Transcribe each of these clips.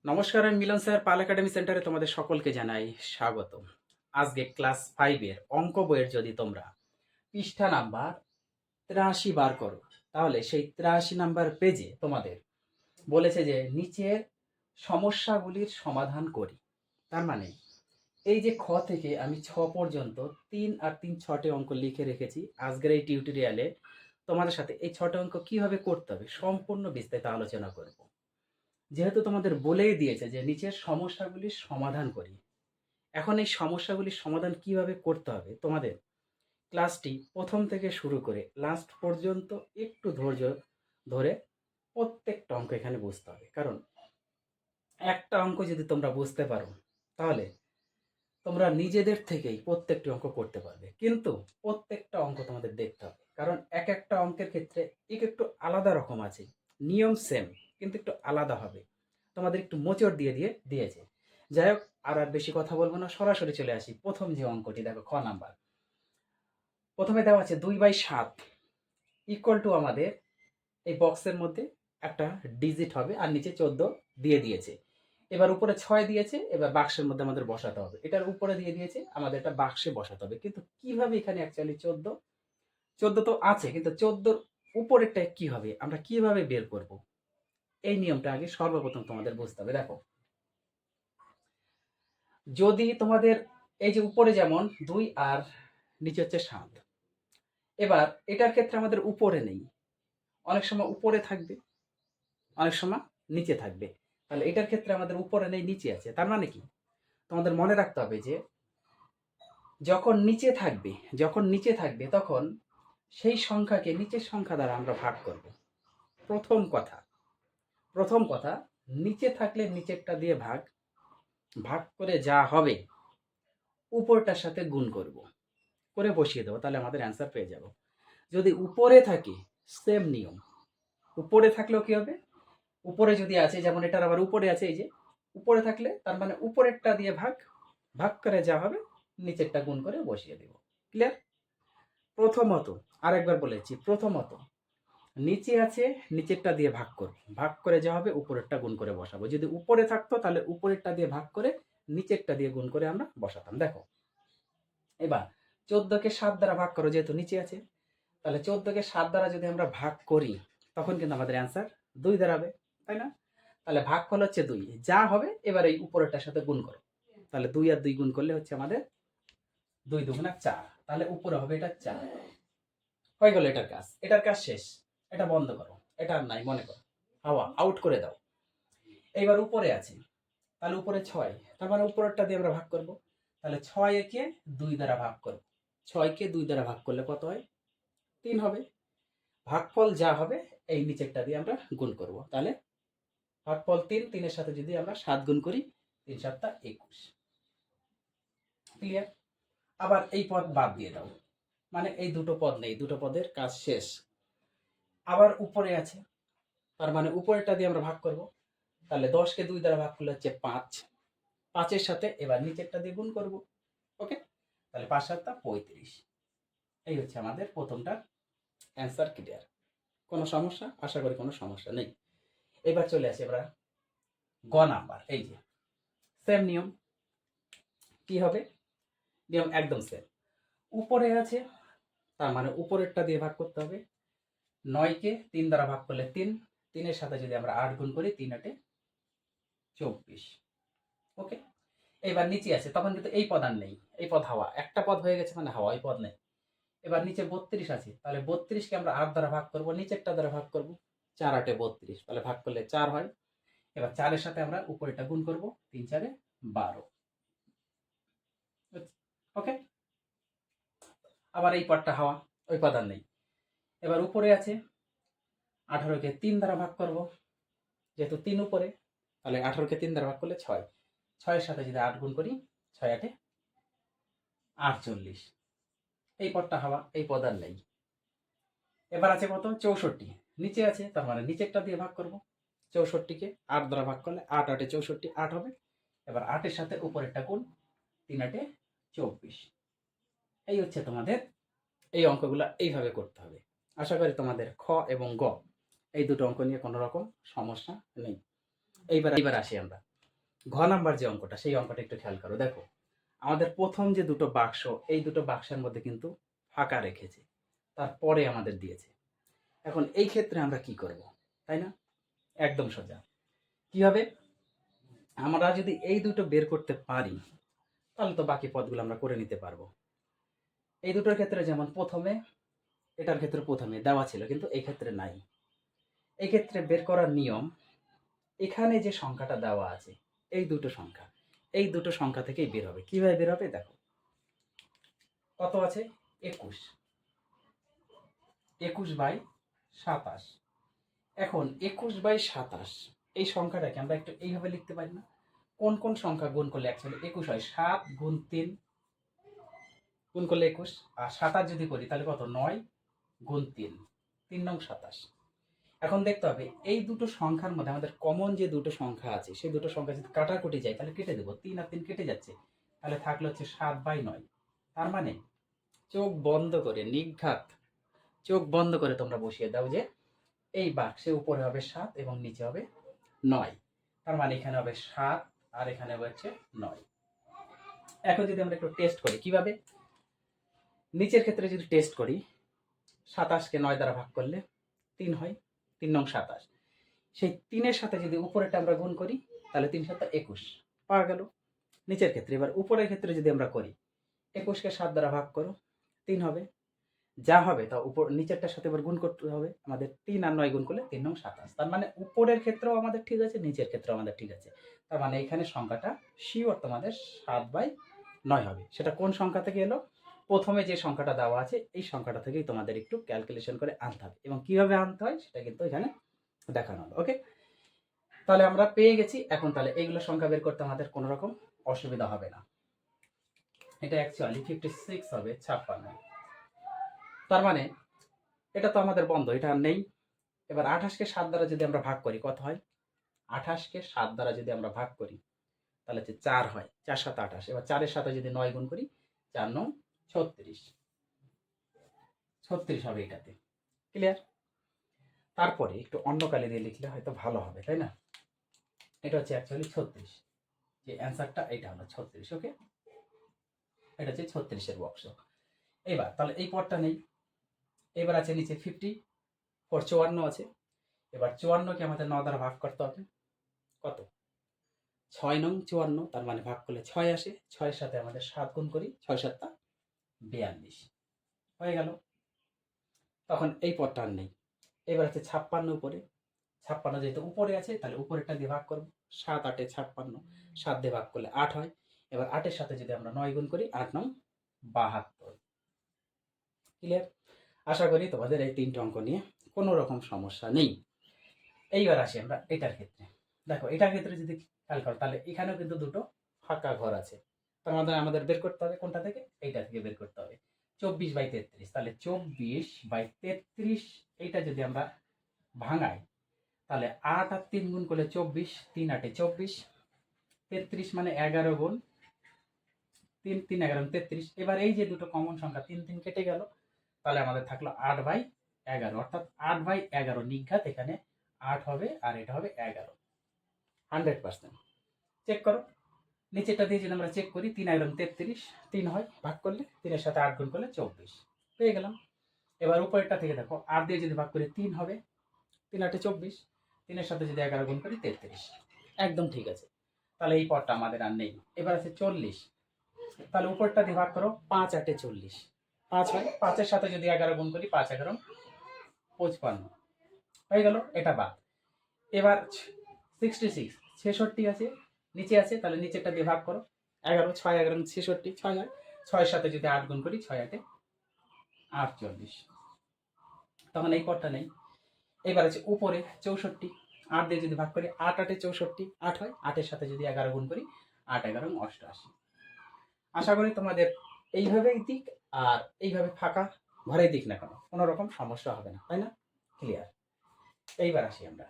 নমস্কার, আমি মিলন স্যার। পাল একাডেমি সেন্টারে তোমাদের সকলকে জানাই স্বাগত। আজকে ক্লাস 5 এর অঙ্ক বইয়ের যদি তোমরা পৃষ্ঠা নাম্বার 83 বার করো, তাহলে সেই 83 নাম্বার পেজে তোমাদের বলেছে যে নিচের সমস্যাগুলির সমাধান করি। তার মানে এই যে খ থেকে আমি 6 পর্যন্ত 3 আর 3 6টে অঙ্ক লিখে রেখেছি। আজকের এই টিউটোরিয়ালে তোমাদের সাথে এই 6টে অঙ্ক কিভাবে করতে হবে সম্পূর্ণ বিস্তারিত আলোচনা করব। যেহেতু তোমাদের বলেই দিয়েছে যে নিচের সমস্যাগুলির সমাধান করি, এখন এই সমস্যাগুলির সমাধান কিভাবে করতে হবে তোমাদের ক্লাসটি প্রথম থেকে শুরু করে লাস্ট পর্যন্ত একটু ধৈর্য ধরে প্রত্যেকটা অঙ্ক এখানে বুঝতে হবে। কারণ একটা অঙ্ক যদি তোমরা বুঝতে পারো, তাহলে তোমরা নিজেদের থেকেই প্রত্যেকটি অঙ্ক করতে পারবে। কিন্তু প্রত্যেকটা অঙ্ক তোমাদের দেখতে হবে, কারণ এক একটা অঙ্কের ক্ষেত্রে একটু আলাদা রকম আছে। নিয়ম সেম, কিন্তু একটু আলাদা হবে। তোমাদের একটু মোচড় দিয়েছে। যাই হোক, আর বেশি কথা বলবো না, সরাসরি চলে আসি। প্রথম যে অঙ্কটি দেখো, খ নাম্বার। প্রথমে দেওয়া আছে 2/7 ইকুয়াল টু আমাদের এই বক্সের মধ্যে একটা ডিজিট হবে আর নিচে 14 দিয়ে দিয়েছে। এবার উপরে 6 দিয়েছে, এবার বাক্সের মধ্যে আমাদের বসাতে হবে। এটার উপরে দিয়ে দিয়েছে, আমাদের এটা বাক্সে বসাতে হবে। কিন্তু কিভাবে এখানে অ্যাকচুয়ালি 14 তো আছে, কিন্তু 14 উপরেরটা কি হবে, আমরা কিভাবে বের করব, এই নিয়মটা আগে সর্বপ্রথম তোমাদের বুঝতে হবে। দেখো, যদি তোমাদের এই যে উপরে যেমন 2 আর নিচে হচ্ছে 7, এবার এটার ক্ষেত্রে আমাদের উপরে নেই, অনেক সময় উপরে থাকবে, অনেক সময় নিচে থাকবে। তাহলে এটার ক্ষেত্রে আমাদের উপরে নেই, নিচে আছে। তার মানে কি, তোমাদের মনে রাখতে হবে যে যখন নিচে থাকবে তখন সেই সংখ্যাকে নিচের সংখ্যা দ্বারা আমরা ভাগ করব। প্রথম কথা, নিচে থাকলে নিচেরটা দিয়ে ভাগ ভাগ করে যা হবে উপরটার সাথে গুণ করে বসিয়ে দেবো, তাহলে আমাদের অ্যান্সার পেয়ে যাব। যদি উপরে থাকে, সেম নিয়ম। উপরে থাকলেও কি হবে, উপরে যদি আছে, যেমন এটার আবার উপরে আছে, এই যে উপরে থাকলে তার মানে উপরেরটা দিয়ে ভাগ ভাগ করে যা হবে নিচেরটা গুণ করে বসিয়ে দেব। ক্লিয়ার? প্রথমত, আরেকবার বলেছি, প্রথমত নিচে আছে, নিচেরটা দিয়ে ভাগ করে যা হবে উপরেরটা গুণ করে বসাবো। যদি উপরে থাকতো তাহলে উপরেরটা দিয়ে ভাগ করে নিচেরটা দিয়ে গুণ করে আমরা বসাতাম। দেখো, এবার 14কে 7 দ্বারা ভাগ করো, যেহেতু নিচে আছে, তাহলে 14কে 7 দ্বারা যদি আমরা ভাগ করি তখন কিন্তু আমাদের অ্যান্সার 2 দাঁড়াবে, তাই না? তাহলে ভাগফল হচ্ছে 2, যা হবে এবার এই উপরেরটার সাথে গুণ করো। তাহলে 2 আর 2 গুণ করলে হচ্ছে আমাদের 2 দুগুণা 4, তাহলে উপরে হবে এটা 4। হয়ে গেল এটার কাজ শেষ। এটা বন্ধ করো, এটা আর নাই, মনে করো হাওয়া আউট করে দাও। এইবার উপরে আছে, তাহলে উপরে 6, তার মানে উপরেরটা দিয়ে আমরা ভাগ করব। তাহলে 6 একে 2 দ্বারা ভাগ করব। 6কে 2 দ্বারা ভাগ করলে কত হয়? 3 হবে। ভাগফল যা হবে এই নিচেরটা দিয়ে আমরা গুণ করব। তাহলে ভাগফল 3, 3-এর সাথে যদি আমরা 7 গুণ করি, 3 7 21। ক্লিয়ার? আবার এই পদ বাদ দিয়ে দাও, মানে এই দুটো পদ নেই, দুটো পদের কাজ শেষ। আবার উপরে আছে, তার মানে উপরেরটা দিয়ে আমরা ভাগ করব। তাহলে 10কে 2 দ্বারা ভাগ করলে হচ্ছে 5, 5-এর সাথে এবার নিচেরটা দিয়ে গুণ করব। ওকে, তাহলে 5 7 35। এই হচ্ছে আমাদের প্রথমটার অ্যান্সার। ক্লিয়ার? কোনো সমস্যা? আশা করি কোনো সমস্যা নেই। এবার চলে আসি আমরা গ নাম্বার। এই যে সেম নিয়ম। কি হবে? নিয়ম একদম সেম। উপরে আছে, তার মানে উপরেরটা দিয়ে ভাগ করতে হবে। 9কে 3 দ্বারা ভাগ করলে 3, 3-এর সাথে যদি আমরা 8 গুণ করি, 3 8 24। ওকে, এবার নিচে আছে, তখন কিন্তু এই পদ আর নেই, এই পদ হাওয়া, একটা পদ হয়ে গেছে মানে হাওয়া, এই পদ নেই। এবার নিচে 32 আছে, তাহলে 32কে আমরা 8 দ্বারা ভাগ করব, নিচেরটা দ্বারা ভাগ করব। 4 8 32, তাহলে ভাগ করলে 4 হয়। এবার 4-এর সাথে আমরা উপরেটা গুণ করব, 3 4 12। ওকে, আবার এই পদটা হাওয়া, ওই পদ আর নেই। এবার উপরে আছে, 18কে 3 দ্বারা ভাগ করব, যেহেতু 3 উপরে, তাহলে 18কে 3 দ্বারা ভাগ করলে 6, 6-এর সাথে যদি 8 গুণ করি, 6 8 48। এই পদটা হাওয়া, এই পদ আর নেই। এবার আছে কত? 64, নিচে আছে, তার মানে নিচেরটা দিয়ে ভাগ করব। 64কে 8 দ্বারা ভাগ করলে 8 8 64 8 হবে। এবার 8-এর সাথে উপরেরটা গুণ, 3 8 24। এই হচ্ছে তোমাদের এই অঙ্কগুলো এইভাবে করতে হবে। আশা করি তোমাদের খ এবং গ এই দুটো অঙ্ক নিয়ে কোনো রকম সমস্যা নেই। এইবার আসি আমরা ঘ নাম্বার যে অঙ্কটা, সেই অঙ্কটা একটু খেয়াল করো। দেখো আমাদের প্রথম যে দুটো বাক্স, এই দুটো বাক্সের মধ্যে কিন্তু ফাঁকা রেখেছে, তারপরে আমাদের দিয়েছে। এখন এই ক্ষেত্রে আমরা কি করব, তাই না? একদম সোজা। কি হবে, আমরা যদি এই দুটো বের করতে পারি তাহলে তো বাকি পদগুলো আমরা করে নিতে পারবো। এই দুটোর ক্ষেত্রে যেমন প্রথমে, এটার ক্ষেত্রে প্রথমে দেওয়া ছিল কিন্তু এই ক্ষেত্রে নাই। এই ক্ষেত্রে বের করার নিয়ম, এখানে যে সংখ্যাটা দেওয়া আছে, এই দুটো সংখ্যা, এই দুটো সংখ্যা থেকেই বের হবে। কিভাবে বের হবে দেখো, কত আছে 21, 21/27। এখন 21/27 এই সংখ্যাটাকে আমরা একটু এইভাবে লিখতে পারি না? কোন কোন সংখ্যা গুণ করলে অ্যাকচুয়ালি 21 হয়? 7 গুণ 3 গুণ করলে 21, আর 27 যদি করি তাহলে কত, 9 গুণ 3, 3 নং 27। এখন দেখতে হবে এই দুটো সংখ্যার মধ্যে আমাদের কমন যে দুটো সংখ্যা আছে, সেই দুটো সংখ্যা যদি কাটাকুটি যায় তাহলে কেটে দেবো। 3 আর 3 কেটে যাচ্ছে, তাহলে থাকলো হচ্ছে 7/9। তার মানে চোখ বন্ধ করে, নিঘাত চোখ বন্ধ করে তোমরা বসিয়ে দাও যে এই বাক্সে উপরে হবে 7 এবং নিচে হবে 9। তার মানে এখানে হবে 7 আর এখানে হচ্ছে 9। এখন যদি আমরা একটু টেস্ট করি, কিভাবে? নিচের ক্ষেত্রে যদি টেস্ট করি, 27কে 9 দ্বারা ভাগ করলে 3 হয়, 3 নং 27। সেই 3-এর সাথে যদি উপরেরটা আমরা গুণ করি তাহলে 3 7 21 পাওয়া গেল নিচের ক্ষেত্রে। এবার উপরের ক্ষেত্রে যদি আমরা করি, 21কে 7 দ্বারা ভাগ করো, 3 হবে। যা হবে তা উপর নিচেরটার সাথে এবার গুণ করতে হবে আমাদের। 3 আর 9 গুণ করলে 3 নং 27। তার মানে উপরের ক্ষেত্রেও আমাদের ঠিক আছে, নিচের ক্ষেত্রেও আমাদের ঠিক আছে। তার মানে এখানে সংখ্যাটা শিওর তোমাদের 7/9 হবে। সেটা কোন সংখ্যা থেকে এলো? প্রথমে যে সংখ্যাটা দেওয়া আছে এই সংখ্যাটা থেকেই তোমাদের একটু ক্যালকুলেশন করে আনতে হবে, এবং কিভাবে আনতে হয় সেটা কিন্তু এখানে দেখানো হলো। ওকে, তাহলে আমরা পেয়ে গেছি। এখন তাহলে এইগুলো সংখ্যা বের করতে আমাদের কোনো রকম অসুবিধা হবে না। এটা অ্যাকচুয়ালি 56 হবে 56। তার মানে এটা তো আমাদের বন্ধ, এটা আর নেই। এবার 28কে 7 দ্বারা যদি আমরা ভাগ করি কত হয়? 28কে 7 দ্বারা যদি আমরা ভাগ করি তাহলে হচ্ছে 4 হয়, 4 7 28। এবার 4-এর সাথে যদি 9 গুণ করি, 4 9 36, 36 হবে এটাতে। ক্লিয়ার? তারপরে একটু অন্য কালি দিয়ে লিখলে হয়তো ভালো হবে, তাই না? এটা হচ্ছে অ্যাকচুয়ালি 36, যে অ্যান্সারটা এটা হলো 36। ওকে, এটা হচ্ছে 36-এর বক্স। এবার তাহলে এই পদটা নেই। এবার আছে নিচে 54, 54 আছে। এবার 54কে আমাদের 9 দ্বারা ভাগ করতে হবে। কত? 6 নং 54। তার মানে ভাগ করলে 6 আসে। 6-এর সাথে আমাদের 7 গুণ করি, 6 7 42 হয়ে গেল। তখন এই পদটা আর নেই। এবার আছে 56 উপরে। 56 যেহেতু উপরে আছে তাহলে উপরেরটা দিয়ে ভাগ করবো। 7 8 56, 7 দিয়ে ভাগ করলে 8 হয়। এবার 8-এর সাথে যদি আমরা 9 গুণ করি, 8 নং 72। ক্লিয়ার? আশা করি তোমাদের এই 3টে অঙ্ক নিয়ে কোনো রকম সমস্যা নেই। এইবার আসি আমরা এটার ক্ষেত্রে। দেখো এটার ক্ষেত্রে যদি খেয়াল করো তাহলে এখানেও কিন্তু দুটো ফাঁকা ঘর আছে। তার মধ্যে আমাদের বের করতে হবে কোনটা থেকে? এইটা থেকে বের করতে হবে। 24/33। তাহলে 24/33 এইটা যদি আমরা ভাঙাই তাহলে 8 আর 3 গুণ করলে 24, 3 8 24, 33 মানে 11 গুণ 3 3 11 33। এবার এই যে দুটো কমন সংখ্যা 3 3 কেটে গেল, তাহলে আমাদের থাকলো 8/11, অর্থাৎ 8/11 নিঘাত এখানে 8 হবে আর এটা হবে 11, 100%। চেক করো নিচেরটা দিয়ে যদি আমরা চেক করি, 3 11 33, 3 হয়, ভাগ করলে 3-এর সাথে 8 গুণ করলে 24 পেয়ে গেলাম। এবার উপরেরটা থেকে দেখো 8 দিয়ে যদি ভাগ করি 3 হবে, 3 8 24, 3-এর সাথে যদি 11 গুণ করি 33, একদম ঠিক আছে। তাহলে এই পদটা আমাদের আর নেই। এবার আছে 40। তাহলে উপরটা দিয়ে ভাগ করো, 5 8 40, 5 হয়, 5-এর সাথে যদি 11 গুণ করি, 5 11 55 হয়ে গেল, এটা বাদ। এবার 66, 66 আছে, নিচে আছে, তাহলে নিচেরটা দিয়ে ভাগ করো। 11 6 11 66, 6 হয়, 6-এর সাথে যদি 8 গুণ করি, 6 8 48, তখন এই পদটা নেই। এবার আছে উপরে 64, 8 দিয়ে যদি ভাগ করি, 8 8 64, 8 হয়, 8-এর সাথে যদি 11 গুণ করি, 8 11 88। আশা করি তোমাদের এইভাবেই দিক আর এইভাবে ফাঁকা ঘরেই দিক না কেন কোনো রকম সমস্যা হবে না, তাই না? ক্লিয়ার? এইবার আসি আমরা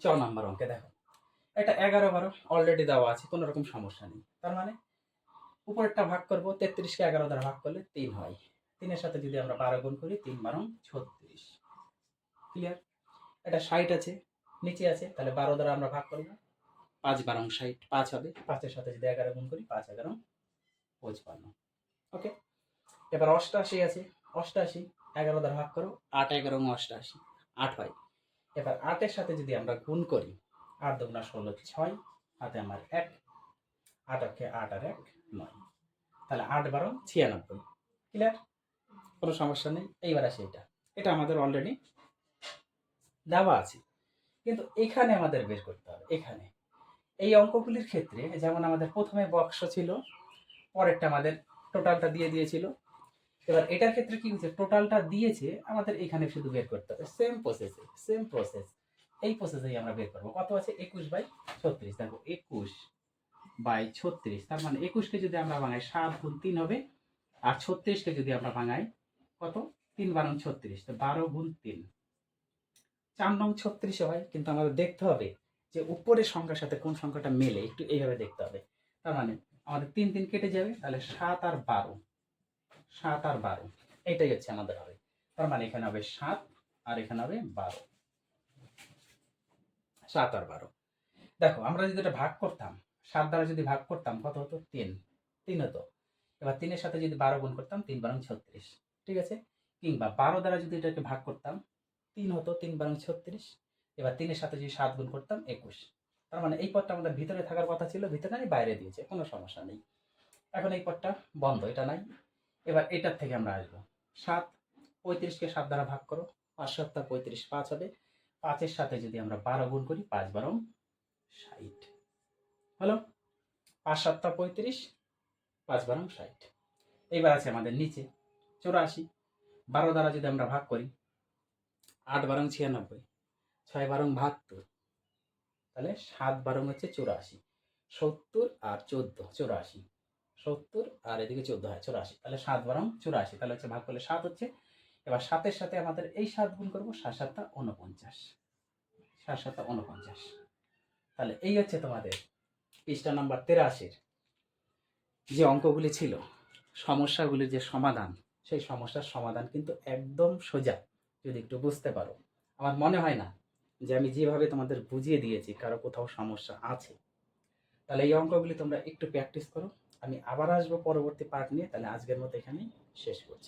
4 নাম্বার অঙ্কে। দেখো এটা 11 12 অলরেডি দেওয়া আছে, কোনো রকম সমস্যা নেই। তার মানে উপরেরটা ভাগ করবো, 33-কে 11 দ্বারা ভাগ করলে 3 হয়, 3-এর সাথে যদি আমরা 12 গুণ করি, 3 12 36। ক্লিয়ার? এটা 60 আছে, নিচে আছে, তাহলে 12 দ্বারা আমরা ভাগ করবো, 5 12 60, 5 হবে, 5-এর সাথে যদি 11 গুণ করি 5 11 55। ওকে, এবার 88 আছে, 88 11 দ্বারা ভাগ করো, 8 11 88, 8 হয়। এবার 8-এর সাথে যদি আমরা গুণ করি, 8 দুগুণা 16 6, হাতে আমার 1, 8 8 8 আর 1 9, তাহলে 8 12 96। ক্লিয়ার? কোনো সমস্যা নেই। এইবার আসি এটা, এটা আমাদের অলরেডি দেওয়া আছে, কিন্তু এখানে আমাদের বের করতে হবে। এখানে এই অঙ্কগুলির ক্ষেত্রে যেমন আমাদের প্রথমে বক্স ছিল, পরেরটা আমাদের টোটালটা দিয়ে দিয়েছিল। এবার এটার ক্ষেত্রে কি হচ্ছে, টোটালটা দিয়েছে, আমাদের এখানে শুধু বের করতে হবে। সেম প্রসেসে, সেম প্রসেস, এই প্রসেসেই আমরা বের করবো। কত আছে? 21/36। দেখো 21/36, তার মানে 21-কে যদি আমরা ভাঙাই 7 গুণ 3 হবে, আর 36-কে যদি আমরা ভাঙাই কত, 3 12 36, তো 12 গুণ 3 4 নং 36 হয়। কিন্তু আমাদের দেখতে হবে যে উপরের সংখ্যার সাথে কোন সংখ্যাটা মেলে, একটু এইভাবে দেখতে হবে। তার মানে আমাদের 3 3 কেটে যাবে, তাহলে 7 আর 12, 7 আর 12 এইটাই হচ্ছে আমাদের হবে। তার মানে এখানে হবে 7 আর এখানে হবে 12, 7 আর 12। দেখো আমরা যদি এটা ভাগ করতাম, 7 দ্বারা যদি ভাগ করতাম কত হতো? 3, 3 হতো। এবার 3-এর সাথে যদি 12 গুণ করতাম 3 12 36, ঠিক আছে? কিংবা 12 দ্বারা যদি এটাকে ভাগ করতাম 3 হতো, 3 12 36। এবার 3-এর সাথে যদি 7 গুণ করতাম 21। তার মানে এই পদটা আমাদের ভিতরে থাকার কথা ছিল, ভিতরে নাই, বাইরে দিয়েছে, কোনো সমস্যা নেই। এখন এই পদটা বন্ধ, এটা নাই। এবার এটার থেকে আমরা আসবো 7, 35-কে 7 দ্বারা ভাগ করো, 5 7 35, 5 হবে। 5-এর সাথে যদি আমরা 12 গুণ করি, 5 12 60 হলো। 5 7 35, 5 12 60। এইবার আছে আমাদের নিচে 84, 12 দ্বারা যদি আমরা ভাগ করি, 8 12 96, 6 12 72, তাহলে 7 12 হচ্ছে 84, 70 আর 14 84, 70 আর এদিকে 14 হয় 84, তাহলে 7 12 84, তাহলে হচ্ছে ভাগ করলে 7 হচ্ছে। এবার 7-এর সাথে আমাদের এই 7 গুণ করবো, 7 7 49, 7 7 49। তাহলে এই হচ্ছে তোমাদের পৃষ্ঠা নাম্বার 83-র যে অঙ্কগুলি ছিল, সমস্যাগুলির যে সমাধান, সেই সমস্যার সমাধান কিন্তু একদম সোজা, যদি একটু বুঝতে পারো। আমার মনে হয় না যে আমি যেভাবে তোমাদের বুঝিয়ে দিয়েছি কারো কোথাও সমস্যা আছে। তাহলে এই অঙ্কগুলি তোমরা একটু প্র্যাকটিস করো। আমি আবার আসবো পরবর্তী পার্ট নিয়ে। তাহলে আজকের মতো এখানেই শেষ করছি।